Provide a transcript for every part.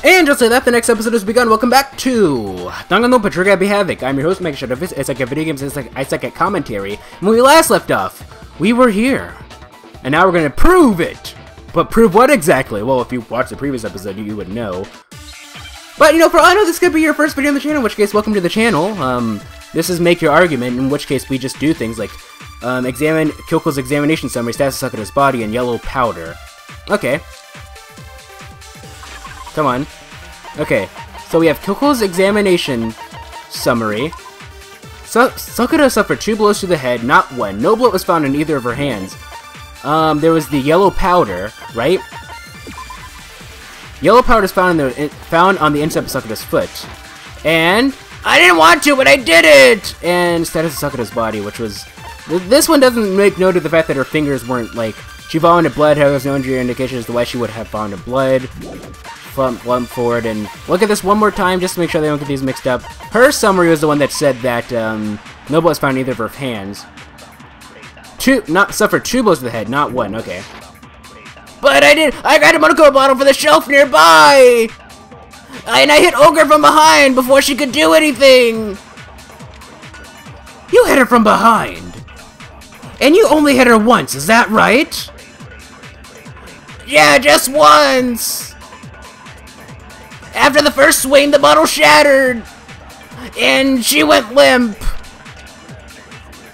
And just like that, the next episode has begun. Welcome back to Danganronpa, Happy Havoc. I'm your host, MegaShadowFist. It's like a video game, it's like a commentary. And when we last left off, we were here. And now we're gonna prove it. But prove what exactly? Well, if you watched the previous episode, you would know. But, you know, for all I know, this could be your first video on the channel, in which case, welcome to the channel. This is Make Your Argument, in which case we just do things like, examine Kyoko's examination summary, status of Sakura's body, and yellow powder. Okay. Come on. Okay, so we have Kyoko's examination summary. Sakura suffered 2 blows to the head, not 1. No blood was found in either of her hands. There was the yellow powder, right? Yellow powder is found on the inside of Sakura's foot. And I didn't want to, but I did it! And status of Sakura's body, which was... This one doesn't make note of the fact that her fingers weren't, like... She vomited blood, however, there's no injury indication as to why she would have vomited blood. Flump forward and look at this one more time just to make sure they don't get these mixed up. Her summary was the one that said that no blood was found in either of her hands. Suffered 2 blows to the head, not 1. Okay. But I got a Monokuma bottle for the shelf nearby! And I hit Ogre from behind before she could do anything! You hit her from behind! And you only hit her once, is that right? Yeah, just once! After the first swing, the bottle shattered! And she went limp!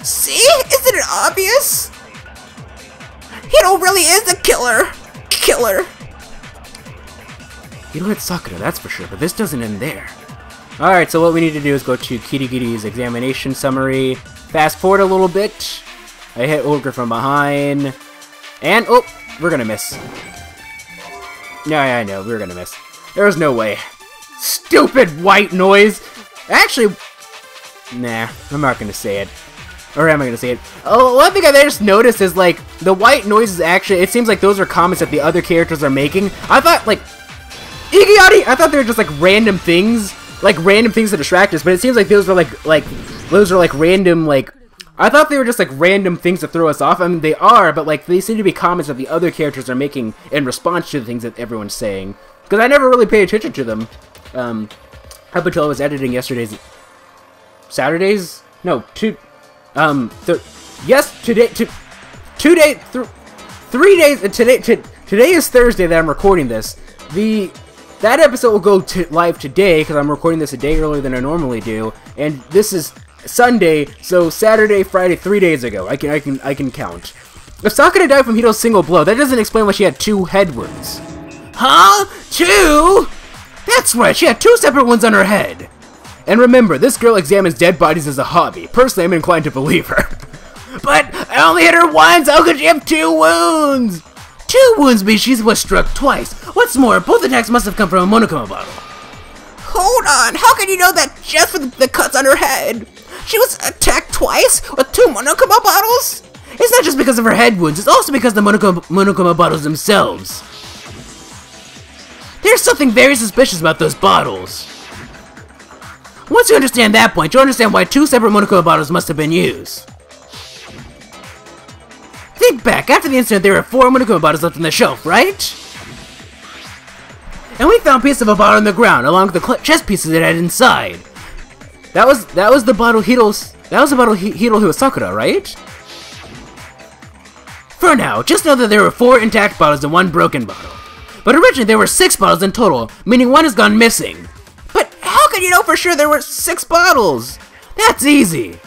See? Isn't it obvious? Hiro really is a killer! You don't hit Sakura, that's for sure, but this doesn't end there. Alright, so what we need to do is go to Kirigiri's examination summary. Fast forward a little bit. I hit Ogre from behind. And, oh, we're gonna miss. Yeah, I know, we're gonna miss. There's no way. Stupid white noise! Actually, nah, I'm not gonna say it. Or am I gonna say it? Oh, one thing I just noticed is, like, the white noises actually, it seems like those are comments that the other characters are making. I thought, like, Igiyati! I thought they were just, like, random things to distract us, but it seems like those are, like, random, like, I thought they were just, like, random things to throw us off. I mean, they are, but, like, they seem to be comments that the other characters are making in response to the things that everyone's saying. Because I never really paid attention to them, up until I was editing yesterday's... Saturdays? No, yes, today, 3 days, today is Thursday that I'm recording this. That episode will go live today, because I'm recording this a day earlier than I normally do, and this is Sunday, so Saturday, Friday, 3 days ago. I can count. If Sakura died from Hiro's single blow, that doesn't explain why she had 2 head wounds. Huh? 2? That's right, she had 2 separate ones on her head. And remember, this girl examines dead bodies as a hobby. Personally, I'm inclined to believe her. But I only hit her once, how could she have 2 wounds? 2 wounds means she was struck twice. What's more, both attacks must have come from a Monokuma bottle. Hold on, how can you know that just for the cuts on her head? She was attacked twice with 2 Monokuma bottles? It's not just because of her head wounds, it's also because of the Monokuma bottles themselves. There's something very suspicious about those bottles. Once you understand that point, you'll understand why 2 separate Monokuma bottles must have been used. Think back, after the incident there were 4 Monokuma bottles left on the shelf, right? And we found a piece of a bottle on the ground, along with the chest pieces it had inside. That was the bottle Hiro who was Sakura, right? For now, just know that there were 4 intact bottles and 1 broken bottle. But originally there were 6 bottles in total, meaning 1 has gone missing. But how can you know for sure there were 6 bottles? That's easy.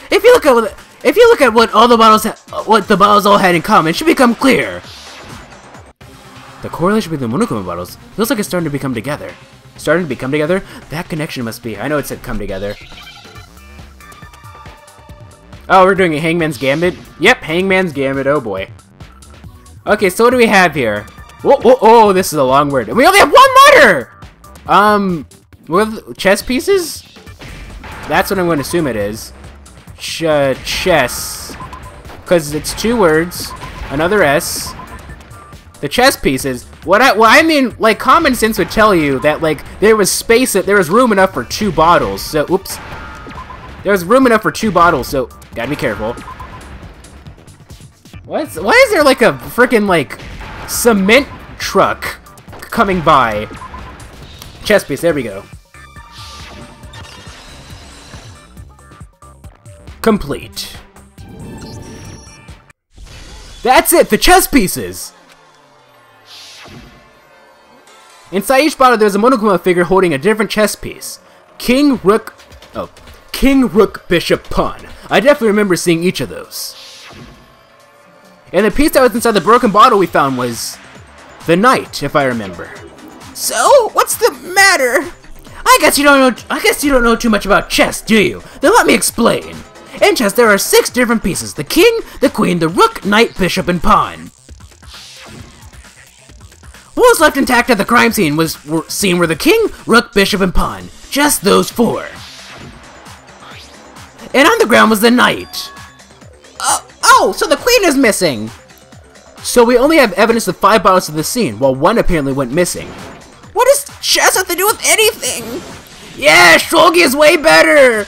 If you look at what the bottles all had in common, it should become clear. The correlation between the Monokuma bottles feels like it's starting to become together. Starting to become together? That connection must be. I know it said come together. Oh, we're doing a Hangman's Gambit? Yep, Hangman's Gambit, oh boy. Okay, so what do we have here? Oh, this is a long word. And we only have 1 letter! With chess pieces? That's what I'm going to assume it is. Chess. Because it's 2 words. Another S. The chess pieces. What I mean, like, common sense would tell you that, like, there was room enough for 2 bottles. So, oops. There was room enough for 2 bottles, so gotta be careful. Why is there like a freaking like cement truck coming by. Chest piece, there we go. Complete. That's it, the chess pieces! Inside each bottle there's a Monokuma figure holding a different chess piece. King, Rook, Bishop, Pawn. I definitely remember seeing each of those. And the piece that was inside the broken bottle we found was the Knight, if I remember. So, what's the matter? I guess you don't know too much about chess, do you? Then let me explain. In chess, there are 6 different pieces: the king, the queen, the rook, knight, bishop, and pawn. What was left intact at the crime scene were the king, rook, bishop, and pawn. Just those 4. And on the ground was the knight. Oh, so the queen is missing. So we only have evidence of 5 bottles of the scene, while 1 apparently went missing. What does chess have to do with anything? Yeah, shogi is way better!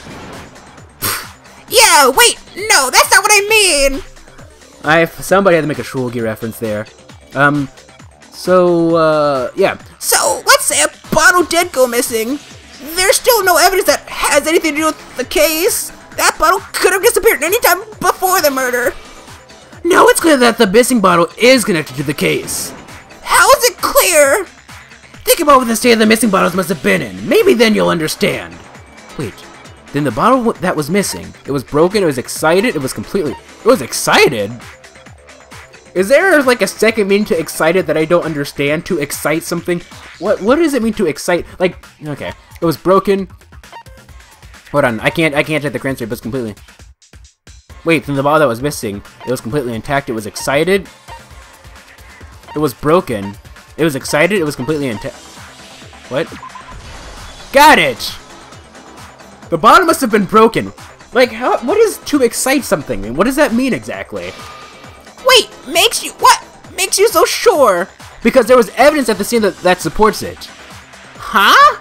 Yeah, wait, no, that's not what I mean! Somebody had to make a shogi reference there. Yeah. So, let's say a bottle did go missing. There's still no evidence that has anything to do with the case. That bottle could have disappeared any time before the murder. No, it's clear that the missing bottle is connected to the case. How is it clear? Think about what the state of the missing bottles must have been in. Maybe then you'll understand. Wait, then the bottle that was missing, it was broken, it was excited, it was excited? Is there like a second meaning to excited that I don't understand? To excite something? What does it mean to excite? Like, okay, it was broken. Hold on, I can't check the transcript, but it's completely. Wait, then the bottle that was missing, it was completely intact, it was excited. It was broken. It was excited, it was completely intact. What? Got it! The bottle must have been broken. Like, what is to excite something? And what does that mean exactly? Wait, what makes you so sure? Because there was evidence at the scene that supports it. Huh?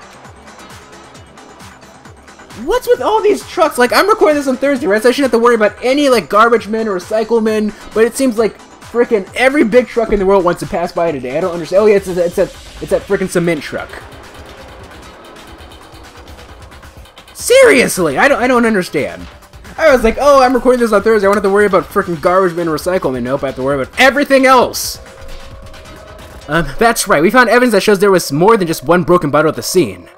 What's with all these trucks? Like, I'm recording this on Thursday, right? So I shouldn't have to worry about any, like, garbage men or recycle men, but it seems like frickin' every big truck in the world wants to pass by today. I don't understand. Oh yeah, it's that frickin' cement truck. Seriously, I don't understand. I was like, oh, I'm recording this on Thursday. I don't have to worry about frickin' garbage men or recycle men. Nope, I have to worry about everything else. That's right. We found evidence that shows there was more than just 1 broken bottle at the scene.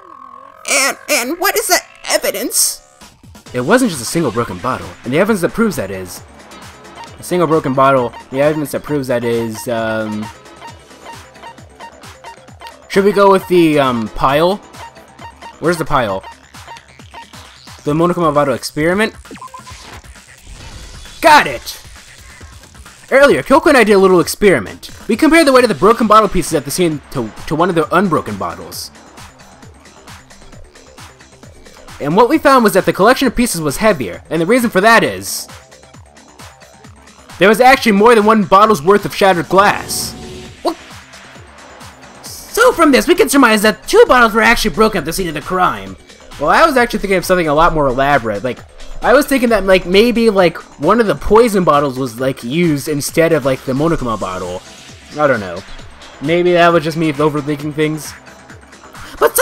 And what is that evidence? It wasn't just a single broken bottle, and the evidence that proves that is a single broken bottle. The evidence that proves that is should we go with the pile? Where's the pile? The Monokuma bottle experiment. Got it. Earlier, Kyoko and I did a little experiment. We compared the weight of the broken bottle pieces at the scene to one of the unbroken bottles. And what we found was that the collection of pieces was heavier, and the reason for that is there was actually more than 1 bottle's worth of shattered glass. What? So from this, we can surmise that 2 bottles were actually broken at the scene of the crime. Well, I was actually thinking of something a lot more elaborate. Like, I was thinking that, like, maybe, like, one of the poison bottles was, like, used instead of, like, the Monokuma bottle. I don't know. Maybe that was just me overthinking things. But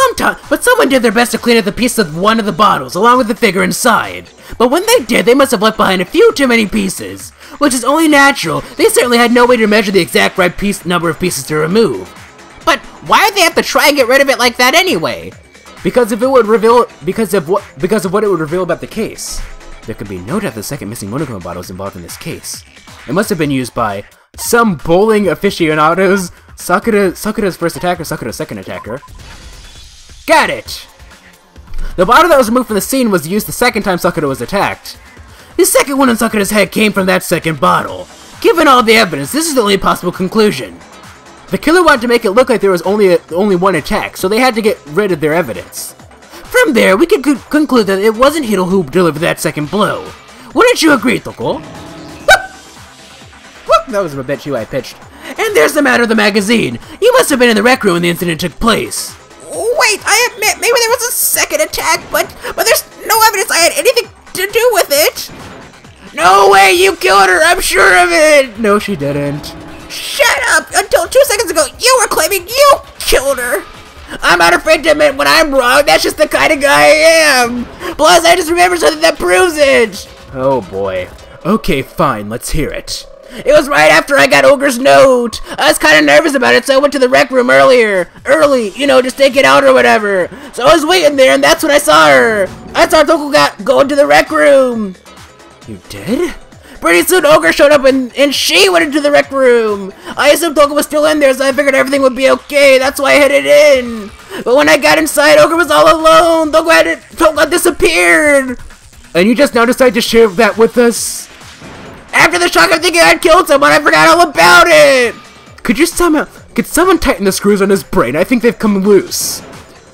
someone did their best to clean up the piece of one of the bottles, along with the figure inside. But when they did, they must have left behind a few too many pieces. Which is only natural. They certainly had no way to measure the exact right number of pieces to remove. But why would they have to try and get rid of it like that anyway? Because of what it would reveal about the case. There could be no doubt the second missing Monokuma bottle is involved in this case. It must have been used by some bowling aficionados. Sakura's first attacker, Sakura's second attacker. Got it! The bottle that was removed from the scene was used the second time Sakura was attacked. The second one in Sakura's head came from that second bottle. Given all the evidence, this is the only possible conclusion. The killer wanted to make it look like there was only 1 attack, so they had to get rid of their evidence. From there, we can conclude that it wasn't Hiro who delivered that second blow. Wouldn't you agree, Toko? That was a bit too high pitched. And there's the matter of the magazine. You must have been in the rec room when the incident took place. Wait, I admit, maybe there was a second attack, but there's no evidence I had anything to do with it. No way, you killed her, I'm sure of it! No, she didn't. Shut up! Until 2 seconds ago, you were claiming you killed her. I'm not afraid to admit when I'm wrong. That's just the kind of guy I am. Plus, I just remember something that proves it. Oh boy. Okay, fine, let's hear it. It was right after I got Ogre's note. I was kind of nervous about it, so I went to the rec room early, you know, just take it out or whatever. So I was waiting there, and that's when I saw her. I saw Toko going to the rec room. You did? Pretty soon, Ogre showed up, and she went into the rec room. I assumed Toko was still in there, so I figured everything would be okay. That's why I hid it in. But when I got inside, Ogre was all alone. Toko had disappeared. And you just now decided to share that with us? After the shock of thinking I'd killed someone, I forgot all about it! Could someone tighten the screws on his brain? I think they've come loose.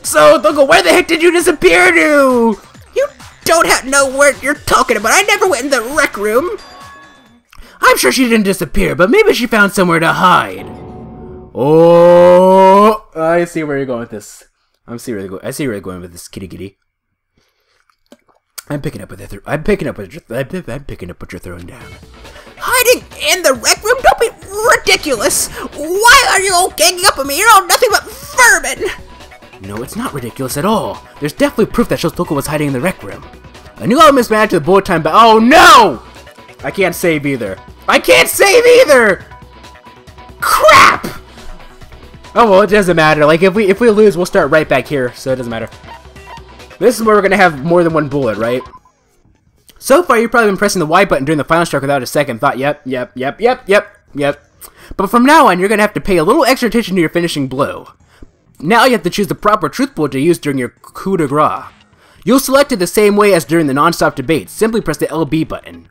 So, Toko, where the heck did you disappear to? You don't know what you're talking about. I never went in the rec room. I'm sure she didn't disappear, but maybe she found somewhere to hide. Oh, I see where you're going with this. I see where you're going with this, kitty. I'm picking up what you're throwing down. Hiding in the rec room? Don't be ridiculous! Why are you all ganging up on me? You're all nothing but vermin! No, it's not ridiculous at all. There's definitely proof that shows Toko was hiding in the rec room. A new element added to the bullet time, but oh no! I can't save either. Crap! Oh well, it doesn't matter. Like if we lose, we'll start right back here, so it doesn't matter. This is where we're gonna have more than one bullet, right? So far, you've probably been pressing the Y button during the final strike without a second thought. Yep. But from now on, you're gonna have to pay a little extra attention to your finishing blow. Now you have to choose the proper truth bullet to use during your coup de grace. You'll select it the same way as during the non-stop debate. Simply press the LB button.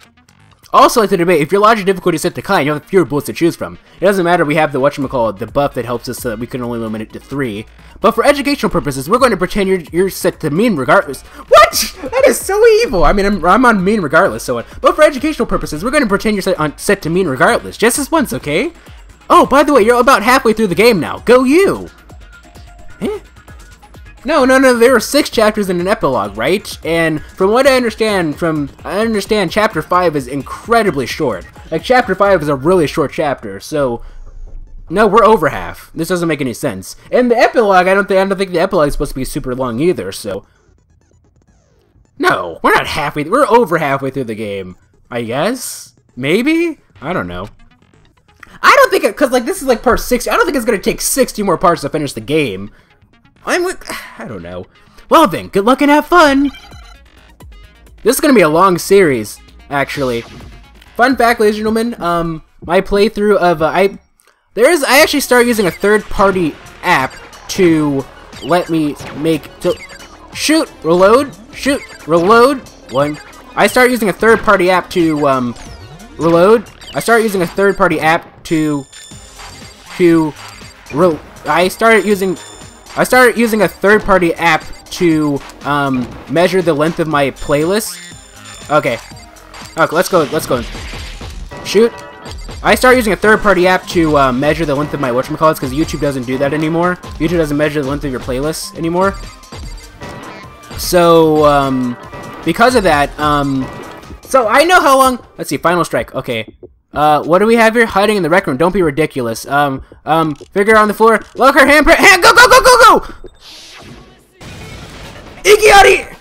Also, like the debate, if your logic difficulty is set to kind, you'll have fewer bullets to choose from. It doesn't matter, we have the the buff that helps us so that we can only limit it to 3. But for educational purposes, we're going to pretend you're set to mean regardless. What? That is so evil! I mean, I'm on mean regardless, so on. But for educational purposes, we're going to pretend you're set to mean regardless. Just this once, okay? Oh, by the way, you're about halfway through the game now. Go you! Eh? No, there were 6 chapters in an epilogue, right? And from what I understand, chapter 5 is incredibly short. Like, chapter 5 is a really short chapter, so... No, we're over half. This doesn't make any sense. And the epilogue, I don't think the epilogue is supposed to be super long either, so... No, we're not halfway, we're over halfway through the game. I guess? Maybe? I don't know. I don't think because, like, this is, like, part 60. I don't think it's gonna take 60 more parts to finish the game. I don't know. Well then, good luck and have fun! This is gonna be a long series, actually. Fun fact, ladies and gentlemen, my playthrough of, I actually started using a third-party app to let me reload, one. I started using a third-party app to, reload. I started using a third-party app to measure the length of my playlist. Okay, let's go. Shoot. I started using a third-party app to measure the length of my whatchamacallits because YouTube doesn't do that anymore. YouTube doesn't measure the length of your playlists anymore. So, because of that, so I know how long. Let's see, final strike. Okay. What do we have here? Hiding in the rec room. Don't be ridiculous. Figure on the floor. Look, her handprint. Go! Ikiari!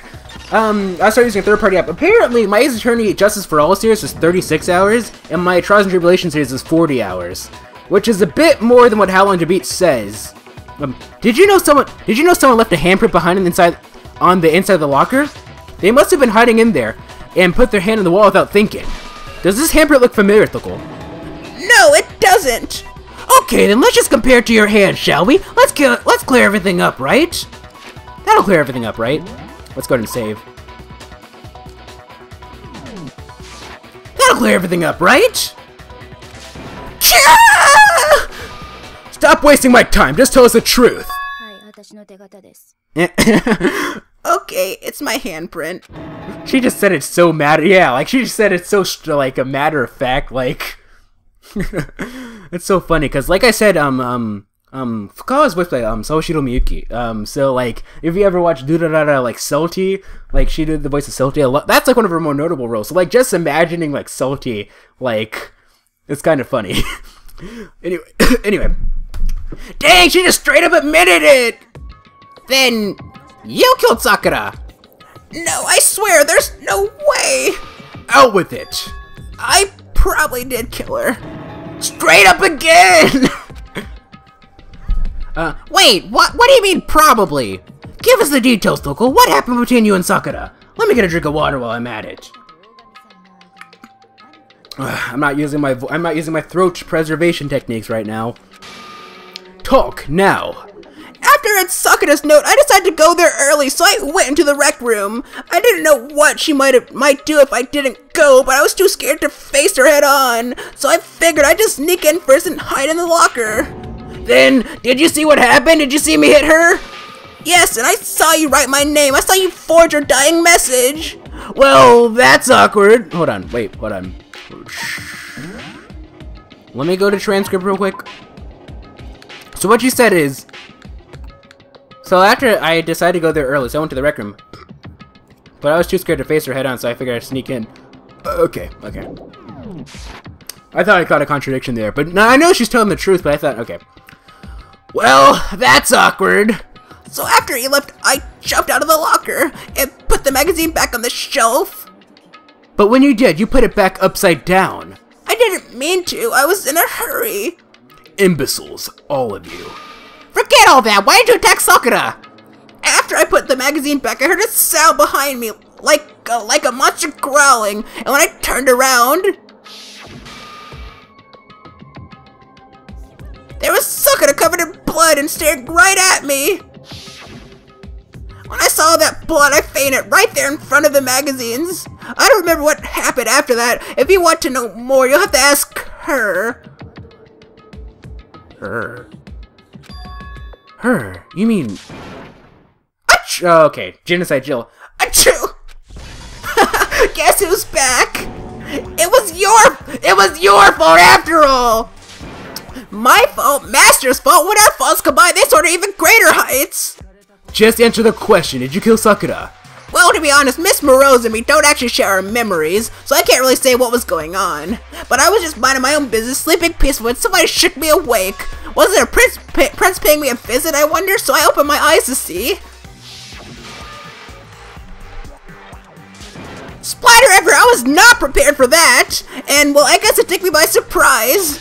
I started using a third-party app. Apparently, my Ace Attorney Justice for All series is 36 hours, and my Trials and Tribulations series is 40 hours, which is a bit more than what How Long to Beat says. Did you know someone left a handprint behind on the inside of the locker? They must have been hiding in there and put their hand on the wall without thinking. Does this handprint look familiar, Thuckle? No, it doesn't. Okay, then let's just compare it to your hand, shall we? Let's clear everything up, right? That'll clear everything up, right? Let's go ahead and save. That'll clear everything up, right? Stop wasting my time. Just tell us the truth. Okay, it's my handprint. She just said it so like she just said it so like a matter of fact, like it's so funny because like I said, Fukawa was voiced by Sawashiro Miyuki. So like if you ever watch duuuuuuuuun like Salty, like she did the voice of Salty a lot. That's like one of her more notable roles. So like just imagining like Salty, like it's kind of funny. anyway. Dang, she just straight up admitted it! Then, you killed Sakura! No, I swear, there's no way! Out with it! I probably did kill her. Straight up again! Wait, what do you mean probably? Give us the details, Toko. What happened between you and Sakura? Let me get a drink of water while I'm at it. I'm not using my throat preservation techniques right now. Talk now. After I read Sakura's note, I decided to go there early, so I went into the rec room. I didn't know what she might do if I didn't go, but I was too scared to face her head on. So I figured I'd just sneak in first and hide in the locker. Then, did you see what happened? Did you see me hit her? Yes, and I saw you write my name. I saw you forge her dying message. Well, that's awkward. Hold on, wait, hold on. Let me go to transcript real quick. So what you said is, so after I decided to go there early, so I went to the rec room. But I was too scared to face her head on, so I figured I'd sneak in. Okay. I thought I caught a contradiction there, but no, I know she's telling the truth, but I thought, okay. Well, that's awkward. So after he left, I jumped out of the locker and put the magazine back on the shelf. But when you did, you put it back upside down. I didn't mean to. I was in a hurry. Imbeciles, all of you. Forget all that. Why did you attack Sakura? After I put the magazine back, I heard a sound behind me, like a monster growling. And when I turned around, there was Sakura covered in blood and staring right at me. When I saw that blood, I fainted right there in front of the magazines. I don't remember what happened after that. If you want to know more, you'll have to ask her. Her? You mean... Oh, okay, Genocide Jill. Achoo! Guess who's back? It was your fault after all! My fault, Master's fault, when our faults combine, they soar to even greater heights! Just answer the question, did you kill Sakura? Well, to be honest, Miss Morose and me don't actually share our memories, so I can't really say what was going on. But I was just minding my own business, sleeping peacefully, when somebody shook me awake. Was it a prince paying me a visit, I wonder? So I opened my eyes to see. Splatter ever! I was not prepared for that! And, well, I guess it took me by surprise.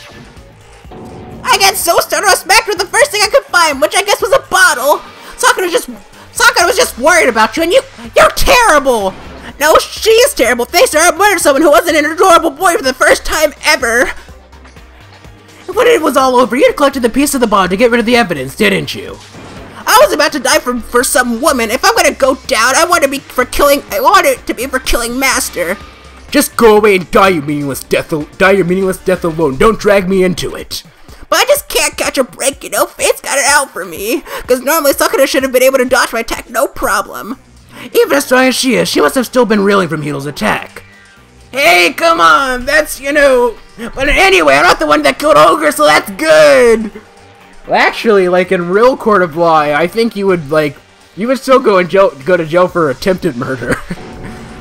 I got so startled I smacked her with the first thing I could find, which I guess was a bottle. Sakura was just worried about you, and you're terrible! No, she's terrible. Thanks to her, I murdered someone who wasn't an adorable boy for the first time ever. When it was all over, you collected the piece of the bond to get rid of the evidence, didn't you? I was about to die for some woman. If I'm gonna go down, I want it to be for killing Master. Just go away and die your meaningless death alone. Don't drag me into it. But I just can't catch a break, you know? Fate's got it out for me. Because normally Sakura should have been able to dodge my attack no problem. Even as strong as she is, she must have still been reeling from Hito's attack. Hey, come on, that's, you know... But anyway, I'm not the one that killed Ogre, so that's good! Well, actually, like, in real court of law, I think you would, like... You would still go to jail for attempted murder.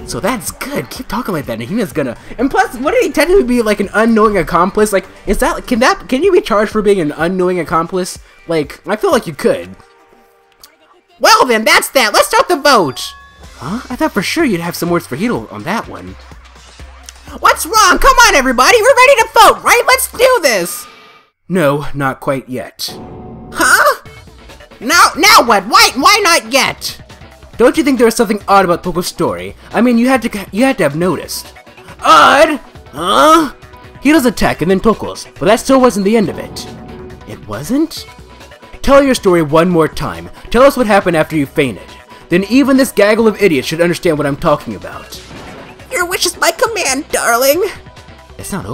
So that's good. Keep talking like that, and Hina's gonna... And plus, wouldn't he technically be, like, an unknowing accomplice? Like, is that... Can you be charged for being an unknowing accomplice? Like, I feel like you could. Well then, that's that. Let's start the vote! Huh? I thought for sure you'd have some words for Hito on that one. What's wrong? Come on, everybody! We're ready to vote, right? Let's do this! No, not quite yet. Huh? Now what? Why not yet? Don't you think there was something odd about Toko's story? I mean, you had to have noticed. Odd? Huh? Hito's attack and then Toko's, but that still wasn't the end of it. It wasn't? Tell your story one more time. Tell us what happened after you fainted. Then even this gaggle of idiots should understand what I'm talking about. Your wish is my command, darling. It's not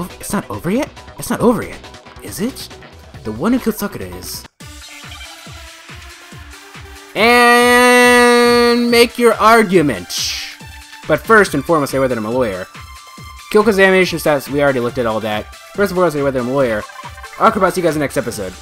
over yet? It's not over yet, is it? The one who killed Sakura is... And make your argument. But first and foremost, say whether I'm a lawyer. Kyoko's examination stats, we already looked at all that. First and foremost, say whether I'm a lawyer. I'll see you guys in the next episode.